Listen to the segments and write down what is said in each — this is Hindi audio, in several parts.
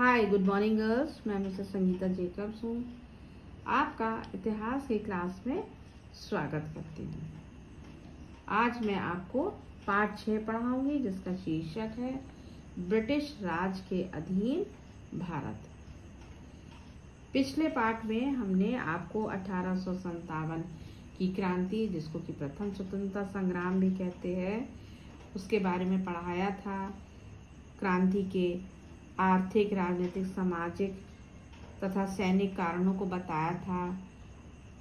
हाय गुड मॉर्निंग गर्ल्स, मैं मिसेस संगीता जेकब्स हूँ। आपका इतिहास की क्लास में स्वागत करती हूँ। आज मैं आपको पाठ 6 पढ़ाऊंगी जिसका शीर्षक है ब्रिटिश राज के अधीन भारत। पिछले पाठ में हमने आपको 1857 की क्रांति, जिसको कि प्रथम स्वतंत्रता संग्राम भी कहते हैं, उसके बारे में पढ़ाया था। क्रांति के आर्थिक, राजनीतिक, सामाजिक तथा सैनिक कारणों को बताया था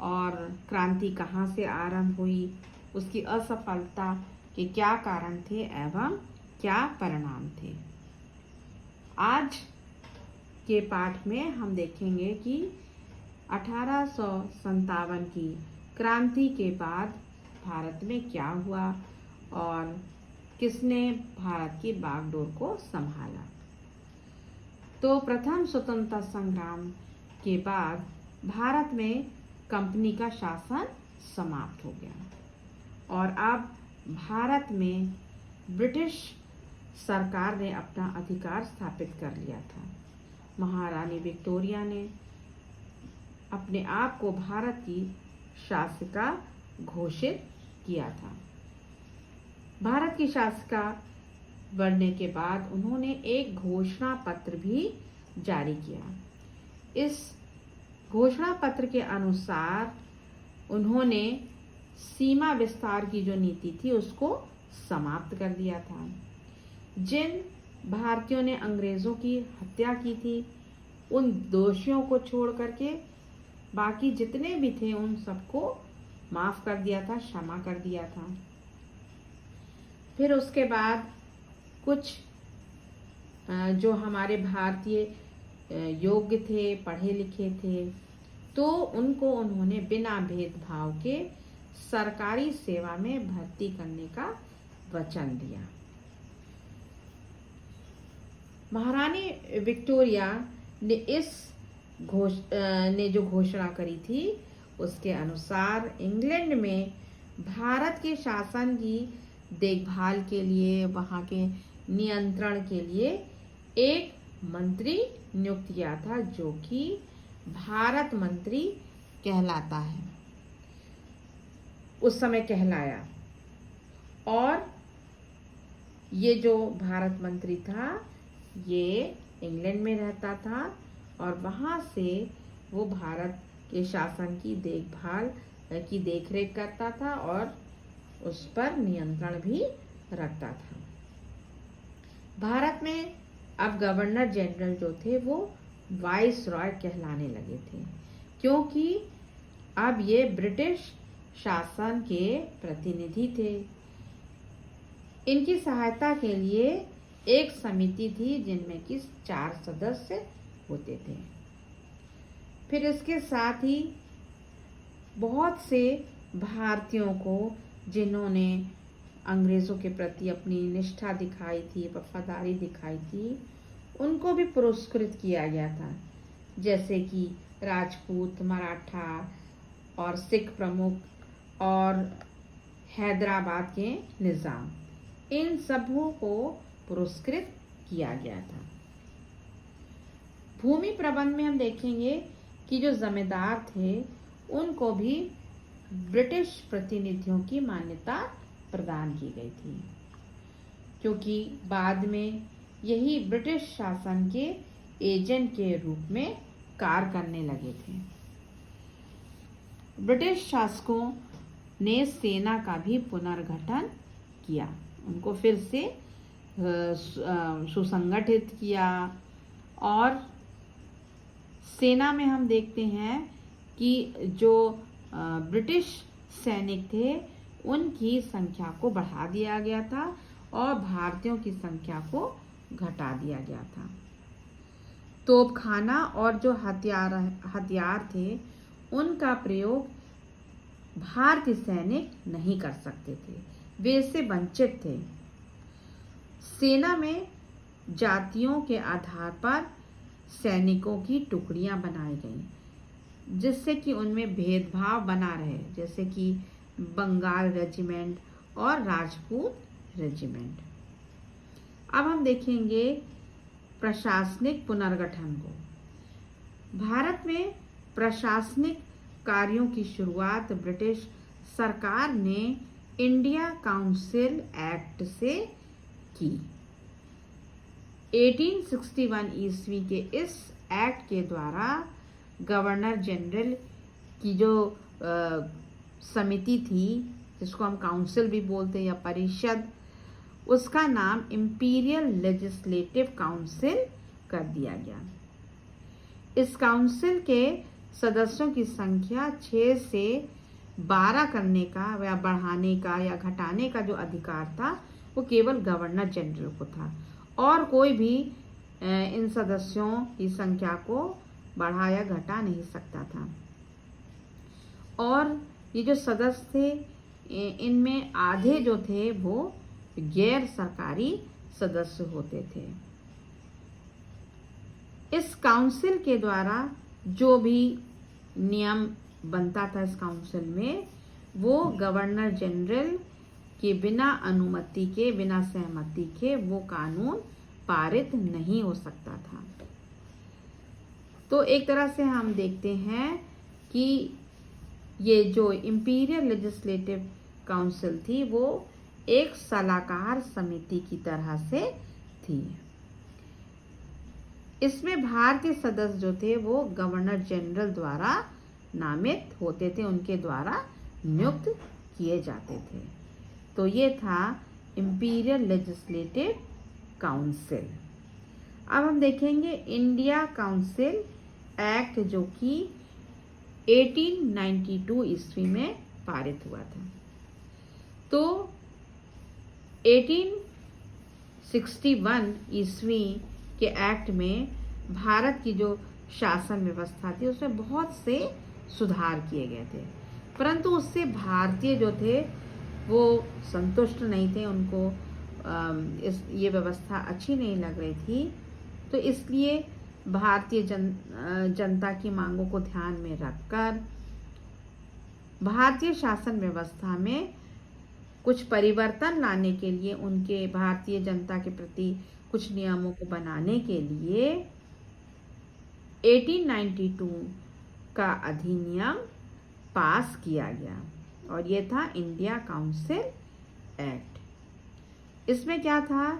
और क्रांति कहाँ से आरंभ हुई, उसकी असफलता के क्या कारण थे एवं क्या परिणाम थे। आज के पाठ में हम देखेंगे कि 1857 की क्रांति के बाद भारत में क्या हुआ और किसने भारत की बागडोर को संभाला। तो प्रथम स्वतंत्रता संग्राम के बाद भारत में कंपनी का शासन समाप्त हो गया और अब भारत में ब्रिटिश सरकार ने अपना अधिकार स्थापित कर लिया था। महारानी विक्टोरिया ने अपने आप को भारत की शासिका घोषित किया था। भारत की शासिका बनने के बाद उन्होंने एक घोषणा पत्र भी जारी किया। इस घोषणा पत्र के अनुसार उन्होंने सीमा विस्तार की जो नीति थी उसको समाप्त कर दिया था। जिन भारतीयों ने अंग्रेजों की हत्या की थी उन दोषियों को छोड़ करके बाकी जितने भी थे उन सबको माफ कर दिया था, क्षमा कर दिया था। फिर उसके बाद कुछ जो हमारे भारतीय योग्य थे, पढ़े लिखे थे, तो उनको उन्होंने बिना भेदभाव के सरकारी सेवा में भर्ती करने का वचन दिया। महारानी विक्टोरिया ने जो घोषणा करी थी उसके अनुसार इंग्लैंड में भारत के शासन की देखभाल के लिए, वहाँ के नियंत्रण के लिए एक मंत्री नियुक्त किया था जो कि भारत मंत्री कहलाता है, उस समय कहलाया। और ये जो भारत मंत्री था ये इंग्लैंड में रहता था और वहाँ से वो भारत के शासन की देखभाल की देखरेख करता था और उस पर नियंत्रण भी रखता था। भारत में अब गवर्नर जनरल जो थे वो वाइस रॉय कहलाने लगे थे, क्योंकि अब ये ब्रिटिश शासन के प्रतिनिधि थे। इनकी सहायता के लिए एक समिति थी जिनमें कि 4 सदस्य होते थे। फिर इसके साथ ही बहुत से भारतीयों को जिन्होंने अंग्रेज़ों के प्रति अपनी निष्ठा दिखाई थी, वफादारी दिखाई थी, उनको भी पुरस्कृत किया गया था, जैसे कि राजपूत, मराठा और सिख प्रमुख और हैदराबाद के निज़ाम, इन सबों को पुरस्कृत किया गया था। भूमि प्रबंध में हम देखेंगे कि जो जमींदार थे उनको भी ब्रिटिश प्रतिनिधियों की मान्यता प्रदान की गई थी, क्योंकि बाद में यही ब्रिटिश शासन के एजेंट के रूप में कार्य करने लगे थे। ब्रिटिश शासकों ने सेना का भी पुनर्गठन किया, उनको फिर से सुसंगठित किया और सेना में हम देखते हैं कि जो ब्रिटिश सैनिक थे उनकी संख्या को बढ़ा दिया गया था और भारतीयों की संख्या को घटा दिया गया था। तोपखाना और जो हथियार थे उनका प्रयोग भारतीय सैनिक नहीं कर सकते थे, वे इससे वंचित थे। सेना में जातियों के आधार पर सैनिकों की टुकड़ियां बनाई गईं, जिससे कि उनमें भेदभाव बना रहे, जैसे कि बंगाल रेजिमेंट और राजपूत रेजिमेंट। अब हम देखेंगे प्रशासनिक पुनर्गठन को। भारत में प्रशासनिक कार्यों की शुरुआत ब्रिटिश सरकार ने इंडिया काउंसिल एक्ट से की। 1861 ईस्वी के इस एक्ट के द्वारा गवर्नर जनरल की जो समिति थी, जिसको हम काउंसिल भी बोलते हैं या परिषद, उसका नाम इंपीरियल लेजिस्लेटिव काउंसिल कर दिया गया। इस काउंसिल के सदस्यों की संख्या 6 से 12 करने का या बढ़ाने का या घटाने का जो अधिकार था वो केवल गवर्नर जनरल को था, और कोई भी इन सदस्यों की संख्या को बढ़ा या घटा नहीं सकता था। और ये जो सदस्य थे, इनमें आधे जो थे वो गैर सरकारी सदस्य होते थे। इस काउंसिल के द्वारा जो भी नियम बनता था इस काउंसिल में, वो गवर्नर जनरल के बिना अनुमति के, बिना सहमति के वो कानून पारित नहीं हो सकता था। तो एक तरह से हम देखते हैं कि ये जो इंपीरियल लेजिस्लेटिव काउंसिल थी वो एक सलाहकार समिति की तरह से थी। इसमें भारतीय सदस्य जो थे वो गवर्नर जनरल द्वारा नामित होते थे, उनके द्वारा नियुक्त किए जाते थे। तो ये था इंपीरियल लेजिस्लेटिव काउंसिल। अब हम देखेंगे इंडिया काउंसिल एक्ट, जो कि 1892 ईस्वी में पारित हुआ था। तो 1861 ईस्वी के एक्ट में भारत की जो शासन व्यवस्था थी उसमें बहुत से सुधार किए गए थे, परंतु उससे भारतीय जो थे वो संतुष्ट नहीं थे, उनको ये व्यवस्था अच्छी नहीं लग रही थी। तो इसलिए भारतीय जनता की मांगों को ध्यान में रखकर भारतीय शासन व्यवस्था में कुछ परिवर्तन लाने के लिए, उनके भारतीय जनता के प्रति कुछ नियमों को बनाने के लिए 1892 का अधिनियम पास किया गया, और ये था इंडिया काउंसिल एक्ट। इसमें क्या था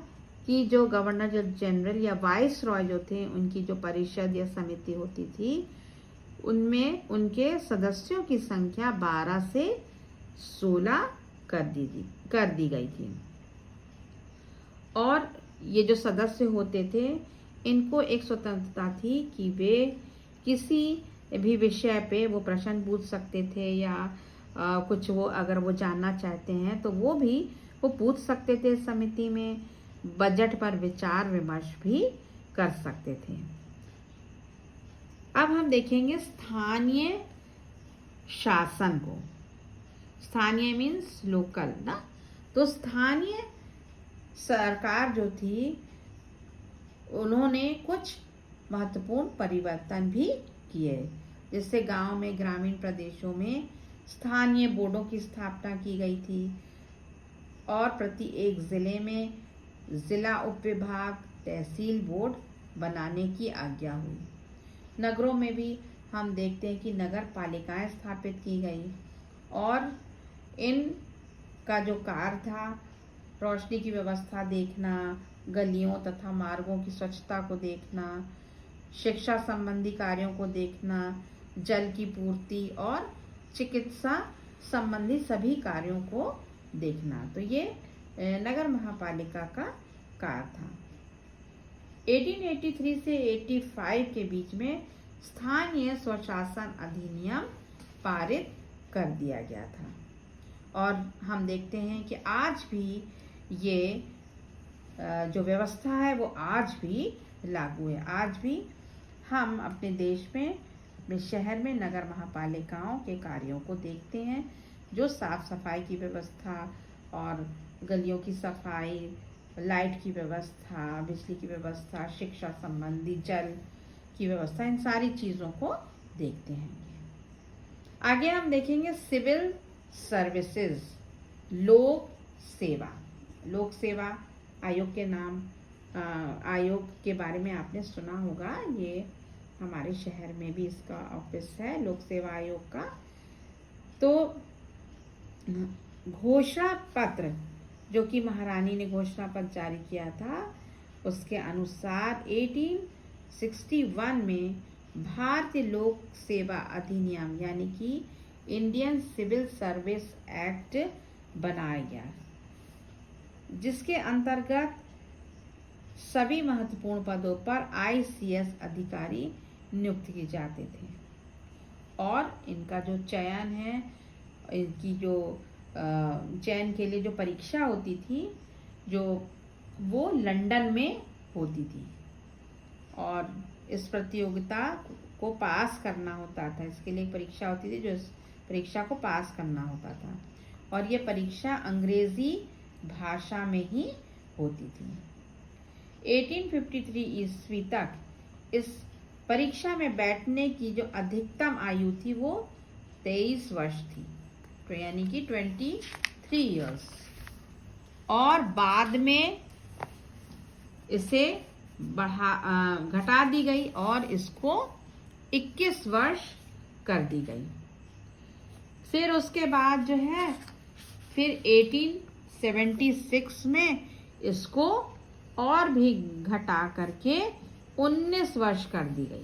कि जो गवर्नर जनरल या वाइस रॉय जो थे, उनकी जो परिषद या समिति होती थी, उनमें उनके सदस्यों की संख्या 12 से 16 कर दी गई थी। और ये जो सदस्य होते थे, इनको एक स्वतंत्रता थी कि वे किसी भी विषय पे वो प्रश्न पूछ सकते थे, या कुछ वो अगर वो जानना चाहते हैं तो वो पूछ सकते थे। समिति में बजट पर विचार विमर्श भी कर सकते थे। अब हम देखेंगे स्थानीय शासन को। स्थानीय मीन्स लोकल ना। तो स्थानीय सरकार जो थी, उन्होंने कुछ महत्वपूर्ण परिवर्तन भी किए, जिससे गांव में, ग्रामीण प्रदेशों में स्थानीय बोर्डों की स्थापना की गई थी, और प्रति एक जिले में जिला उपविभाग, तहसील बोर्ड बनाने की आज्ञा हुई। नगरों में भी हम देखते हैं कि नगर पालिकाएं स्थापित की गई, और इनका जो कार्य था, रोशनी की व्यवस्था देखना, गलियों तथा मार्गों की स्वच्छता को देखना, शिक्षा संबंधी कार्यों को देखना, जल की पूर्ति और चिकित्सा संबंधी सभी कार्यों को देखना। तो ये नगर महापालिका का कार्य था। 1883 से 85 के बीच में स्थानीय स्वशासन अधिनियम पारित कर दिया गया था, और हम देखते हैं कि आज भी ये जो व्यवस्था है वो आज भी लागू है। आज भी हम अपने देश में, अपने शहर में नगर महापालिकाओं के कार्यों को देखते हैं, जो साफ सफाई की व्यवस्था और गलियों की सफाई, लाइट की व्यवस्था, बिजली की व्यवस्था, शिक्षा संबंधी, जल की व्यवस्था, इन सारी चीज़ों को देखते हैं। आगे हम देखेंगे सिविल सर्विसेज, लोक सेवा। लोक सेवा आयोग के नाम आयोग के बारे में आपने सुना होगा। ये हमारे शहर में भी इसका ऑफिस है, लोक सेवा आयोग का। तो घोषणा पत्र जो कि महारानी ने घोषणा पत्र जारी किया था, उसके अनुसार 1861 में भारतीय लोक सेवा अधिनियम यानी कि इंडियन सिविल सर्विस एक्ट बनाया गया, जिसके अंतर्गत सभी महत्वपूर्ण पदों पर ICS अधिकारी नियुक्त किए जाते थे और इनका जो चयन है, इनकी जो चयन के लिए जो परीक्षा होती थी जो वो लंदन में होती थी और इस प्रतियोगिता को पास करना होता था। इसके लिए एक परीक्षा होती थी जो इस परीक्षा को पास करना होता था और ये परीक्षा अंग्रेजी भाषा में ही होती थी। 1853 ईस्वी तक इस परीक्षा में बैठने की जो अधिकतम आयु थी वो 23 वर्ष थी, तो यानी कि 23 इयर्स, और बाद में इसे घटा दी गई और इसको 21 वर्ष कर दी गई। फिर उसके बाद जो है फिर 1876 में इसको और भी घटा करके 19 वर्ष कर दी गई।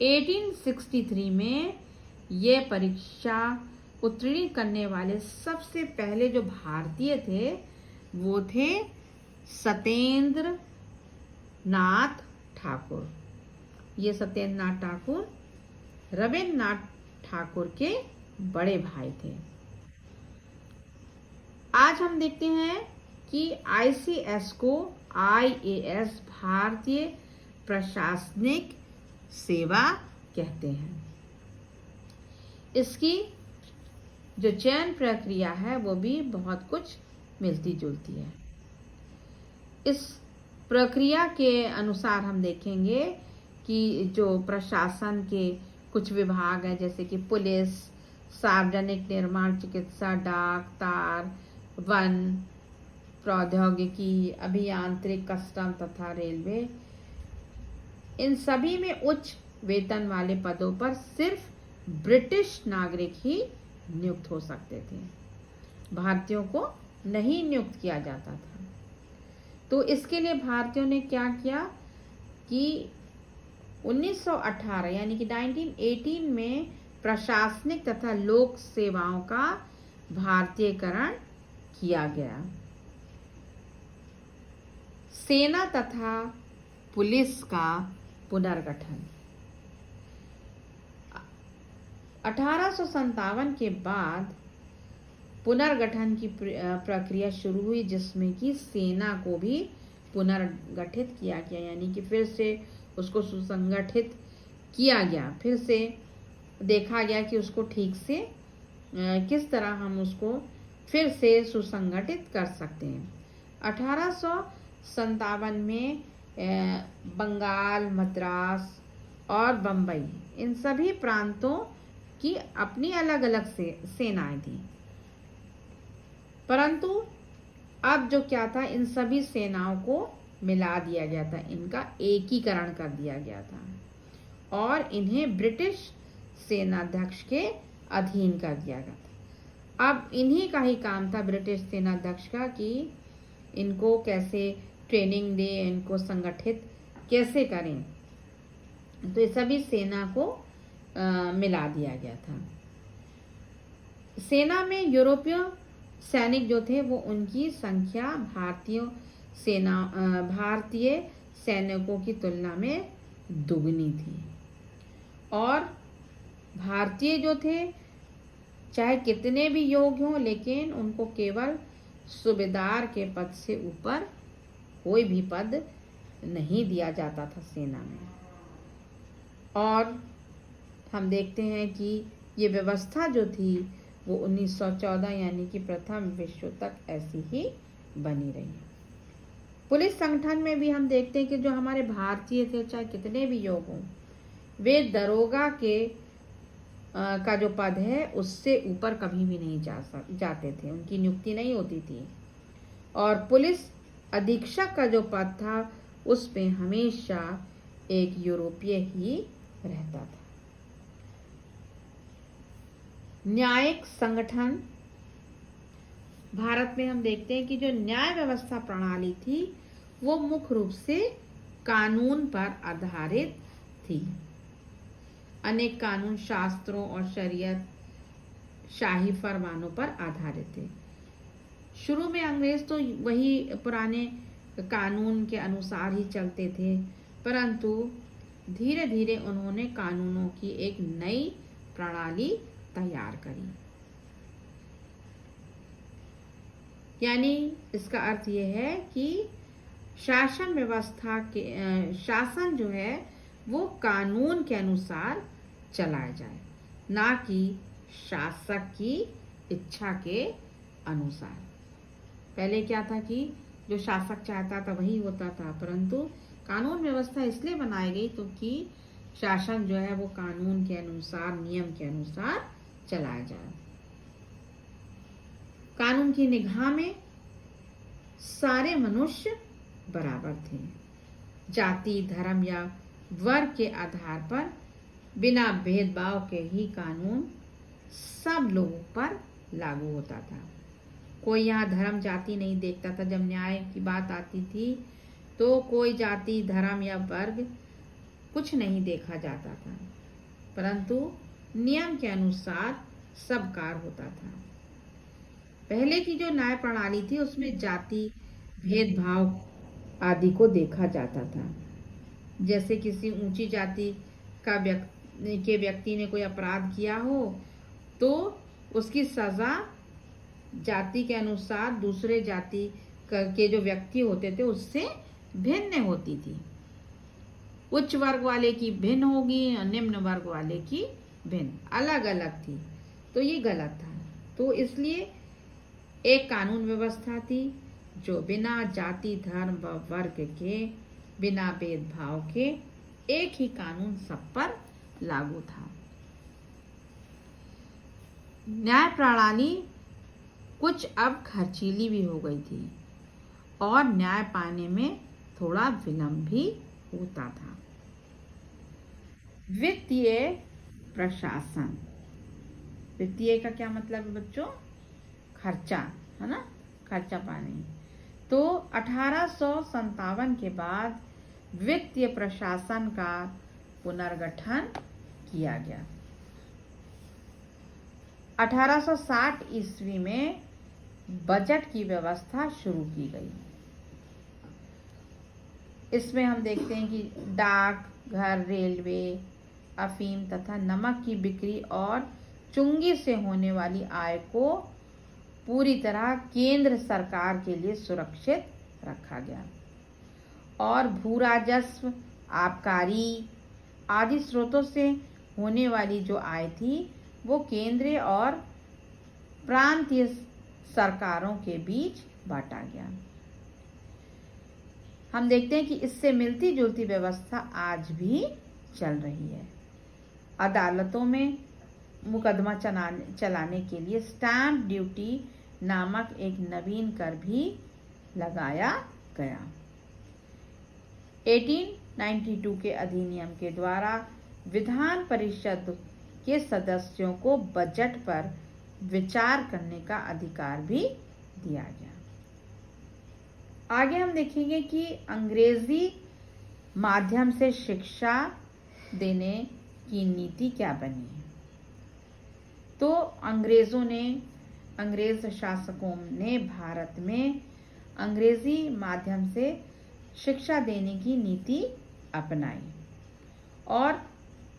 1863 में ये परीक्षा उत्तीर्ण करने वाले सबसे पहले जो भारतीय थे वो थे सत्येंद्र नाथ ठाकुर। ये सत्येंद्र नाथ ठाकुर रविन्द्रनाथ ठाकुर के बड़े भाई थे। आज हम देखते हैं कि ICS को IAS भारतीय प्रशासनिक सेवा कहते हैं। इसकी जो चयन प्रक्रिया है वो भी बहुत कुछ मिलती जुलती है। इस प्रक्रिया के अनुसार हम देखेंगे कि जो प्रशासन के कुछ विभाग हैं जैसे कि पुलिस, सार्वजनिक निर्माण, चिकित्सा, डाक, तार, वन, प्रौद्योगिकी, अभियांत्रिक, कस्टम तथा रेलवे, इन सभी में उच्च वेतन वाले पदों पर सिर्फ ब्रिटिश नागरिक ही नियुक्त हो सकते थे, भारतीयों को नहीं नियुक्त किया जाता था। तो इसके लिए भारतीयों ने क्या किया कि 1918 यानी कि 1918 में प्रशासनिक तथा लोक सेवाओं का भारतीयकरण किया गया। सेना तथा पुलिस का पुनर्गठन 1857 के बाद पुनर्गठन की प्रक्रिया शुरू हुई, जिसमें कि सेना को भी पुनर्गठित किया गया, यानी कि फिर से उसको सुसंगठित किया गया। फिर से देखा गया कि उसको ठीक से किस तरह हम उसको फिर से सुसंगठित कर सकते हैं। 1857 में बंगाल, मद्रास और बम्बई, इन सभी प्रांतों की अपनी अलग अलग सेनाएं थी, परंतु अब जो क्या था, इन सभी सेनाओं को मिला दिया गया था, इनका एकीकरण कर दिया गया था और इन्हें ब्रिटिश सेनाध्यक्ष के अधीन कर दिया गया था। अब इन्हीं का ही काम था ब्रिटिश सेनाध्यक्ष का कि इनको कैसे ट्रेनिंग दे, इनको संगठित कैसे करें, तो ये सभी सेना को मिला दिया गया था। सेना में यूरोपीय सैनिक जो थे वो उनकी संख्या भारतीय सैनिकों की तुलना में दुगनी थी और भारतीय जो थे चाहे कितने भी योग्य हों, लेकिन उनको केवल सूबेदार के पद से ऊपर कोई भी पद नहीं दिया जाता था सेना में। और हम देखते हैं कि ये व्यवस्था जो थी वो 1914 यानी कि प्रथम विश्व तक ऐसी ही बनी रही। पुलिस संगठन में भी हम देखते हैं कि जो हमारे भारतीय थे चाहे कितने भी योग हों, वे दरोगा के का जो पद है उससे ऊपर कभी भी नहीं जाते थे, उनकी नियुक्ति नहीं होती थी। और पुलिस अधीक्षक का जो पद था उस पे हमेशा एक यूरोपीय ही रहता था। न्यायिक संगठन, भारत में हम देखते हैं कि जो न्याय व्यवस्था प्रणाली थी वो मुख्य रूप से कानून पर आधारित थी। अनेक कानून शास्त्रों और शरीयत शाही फरमानों पर आधारित थे। शुरू में अंग्रेज तो वही पुराने कानून के अनुसार ही चलते थे, परंतु धीरे धीरे उन्होंने कानूनों की एक नई प्रणाली तैयार करी। यानी इसका अर्थ यह है कि शासन व्यवस्था के शासन जो है वो कानून के अनुसार चलाया जाए, ना कि शासक की इच्छा के अनुसार। पहले क्या था कि जो शासक चाहता था वही होता था, परंतु कानून व्यवस्था इसलिए बनाई गई तो कि शासन जो है वो कानून के अनुसार, नियम के अनुसार चलाया जाए। कानून की निगाह में सारे मनुष्य बराबर थे। जाति, धर्म या वर्ग के आधार पर बिना भेदभाव के ही कानून सब लोगों पर लागू होता था। कोई यहाँ धर्म जाति नहीं देखता था। जब न्याय की बात आती थी तो कोई जाति, धर्म या वर्ग कुछ नहीं देखा जाता था, परंतु नियम के अनुसार सब कार्य होता था। पहले की जो न्याय प्रणाली थी उसमें जाति भेदभाव आदि को देखा जाता था। जैसे किसी ऊंची जाति का व्यक्ति ने कोई अपराध किया हो तो उसकी सजा जाति के अनुसार दूसरे जाति के जो व्यक्ति होते थे उससे भिन्न होती थी। उच्च वर्ग वाले की भिन्न होगी और निम्न वर्ग वाले की भिन्न, अलग अलग थी। तो ये गलत था। तो इसलिए एक कानून व्यवस्था थी जो बिना जाति, धर्म व वर्ग के, बिना भेदभाव के एक ही कानून सब पर लागू था। न्याय प्रणाली कुछ अब खर्चीली भी हो गई थी और न्याय पाने में थोड़ा विलंब भी होता था। वित्तीय प्रशासन, वित्तीय का क्या मतलब है बच्चों? खर्चा, है ना, खर्चा पाने। तो 1857 के बाद वित्तीय प्रशासन का पुनर्गठन किया गया। 1860 ईस्वी में बजट की व्यवस्था शुरू की गई। इसमें हम देखते हैं कि डाक घर, रेलवे, अफीम तथा नमक की बिक्री और चुंगी से होने वाली आय को पूरी तरह केंद्र सरकार के लिए सुरक्षित रखा गया और भू राजस्व, आबकारी आदि स्रोतों से होने वाली जो आय थी वो केंद्रीय और प्रांतीय सरकारों के बीच बांटा गया। हम देखते हैं कि इससे मिलती जुलती व्यवस्था आज भी चल रही है। अदालतों में मुकदमा चलाने के लिए स्टैंप ड्यूटी नामक एक नवीन कर भी लगाया गया। 1892 के अधिनियम के द्वारा विधान परिषद के सदस्यों को बजट पर विचार करने का अधिकार भी दिया गया। आगे हम देखेंगे कि अंग्रेजी माध्यम से शिक्षा देने की नीति क्या बनी है। तो अंग्रेज शासकों ने भारत में अंग्रेजी माध्यम से शिक्षा देने की नीति अपनाई और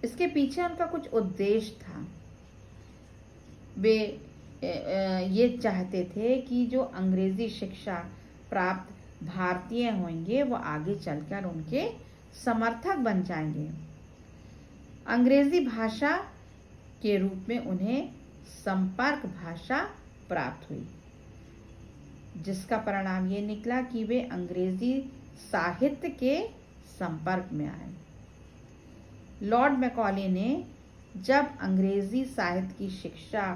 इसके पीछे उनका कुछ उद्देश्य था। वे ये चाहते थे कि जो अंग्रेजी शिक्षा प्राप्त भारतीय होंगे वो आगे चलकर उनके समर्थक बन जाएंगे। अंग्रेजी भाषा के रूप में उन्हें संपर्क भाषा प्राप्त हुई, जिसका परिणाम ये निकला कि वे अंग्रेजी साहित्य के संपर्क में आए। लॉर्ड मैकॉले ने जब अंग्रेजी साहित्य की शिक्षा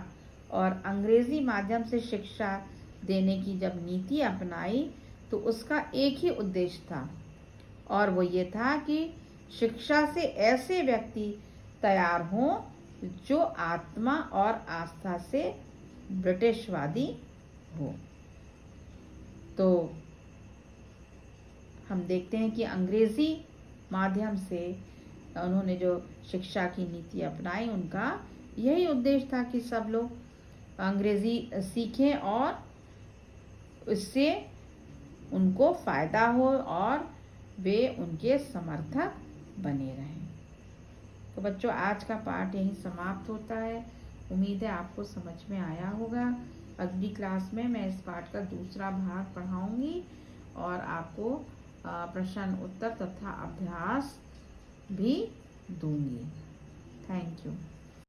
और अंग्रेजी माध्यम से शिक्षा देने की जब नीति अपनाई तो उसका एक ही उद्देश्य था, और वो ये था कि शिक्षा से ऐसे व्यक्ति तैयार हों जो आत्मा और आस्था से ब्रिटिशवादी हो। तो हम देखते हैं कि अंग्रेजी माध्यम से उन्होंने जो शिक्षा की नीति अपनाई, उनका यही उद्देश्य था कि सब लोग अंग्रेजी सीखें और उससे उनको फायदा हो और वे उनके समर्थक बने रहें। तो बच्चों, आज का पाठ यहीं समाप्त होता है। उम्मीद है आपको समझ में आया होगा। अगली क्लास में मैं इस पाठ का दूसरा भाग पढ़ाऊंगी और आपको प्रश्न उत्तर तथा अभ्यास भी दूंगी। Thank you.